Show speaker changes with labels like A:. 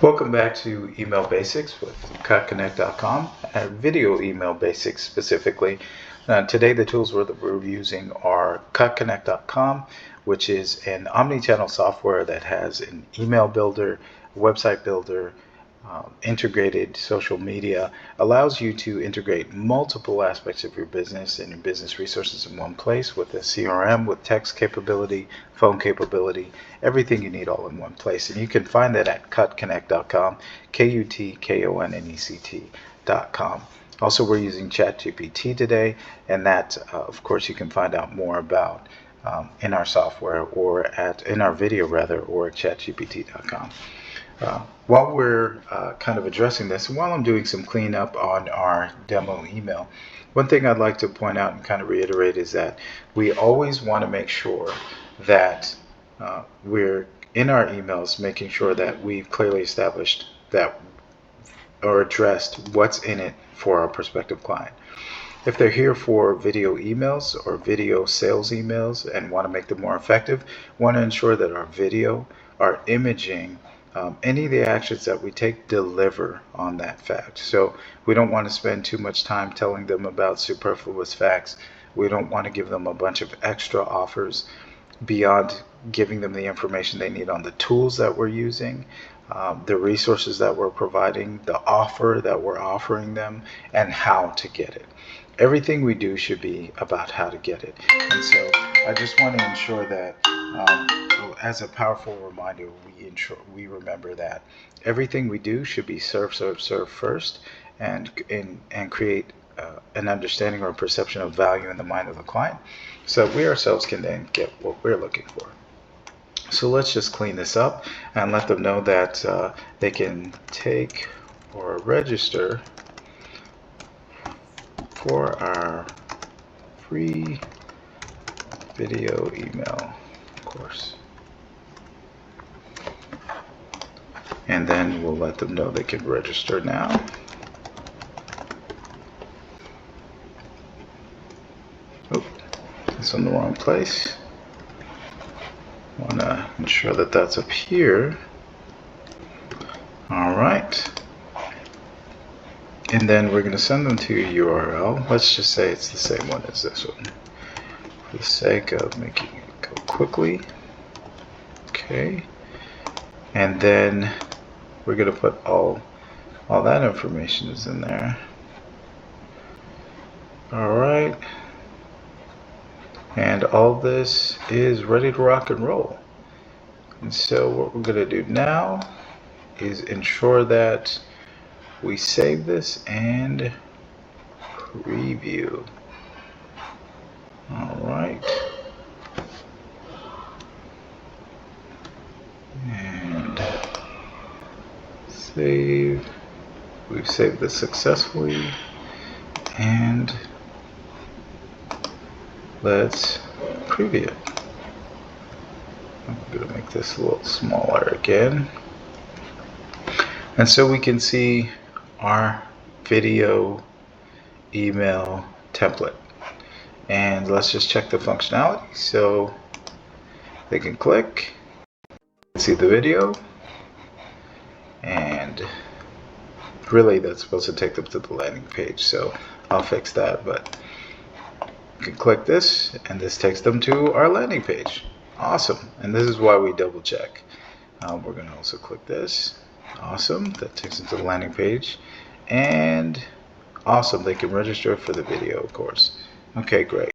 A: Welcome back to Email Basics with KutKonnect.com, video email basics specifically. Today the tools that we're using are KutKonnect.com, which is an omni-channel software that has an email builder, website builder, integrated social media, allows you to integrate multiple aspects of your business and your business resources in one place with a CRM, with text capability, phone capability, everything you need all in one place. And you can find that at KutKonnect.com, KutKonnect.com. Also, we're using ChatGPT today, and that, of course, you can find out more about in our software or in our video rather, or at ChatGPT.com. While we're kind of addressing this, while I'm doing some cleanup on our demo email, one thing I'd like to point out and kind of reiterate is that we always want to make sure that we're in our emails making sure that we've clearly established that or addressed what's in it for our prospective client. If they're here for video emails or video sales emails and want to make them more effective, want to ensure that our video, our imaging, any of the actions that we take deliver on that fact. So we don't want to spend too much time telling them about superfluous facts. We don't want to give them a bunch of extra offers beyond giving them the information they need on the tools that we're using, the resources that we're providing, the offer that we're offering them, and how to get it. Everything we do should be about how to get it. And so I just want to ensure that as a powerful reminder, we remember that everything we do should be serve first, and create an understanding or a perception of value in the mind of the client, so we ourselves can then get what we're looking for. So let's just clean this up and let them know that they can take or register for our free video email course. And then we'll let them know they can register now. Oh, it's in the wrong place. Want to ensure that that's up here. All right. And then we're going to send them to a URL. Let's just say it's the same one as this one, for the sake of making it go quickly. Okay. And then we're going to put all that information is in there. All right. And all this is ready to rock and roll. And so what we're going to do now is ensure that we save this and preview. All right. And save. We've saved this successfully. And let's preview it. I'm going to make this a little smaller again. And so we can see our video email template. And let's just check the functionality. So they can click, see the video, and really that's supposed to take them to the landing page. So I'll fix that, but you can click this and this takes them to our landing page. Awesome. And this is why we double check. We're going to also click this. Awesome. That takes them to the landing page. And awesome. They can register for the video, of course. Okay, great.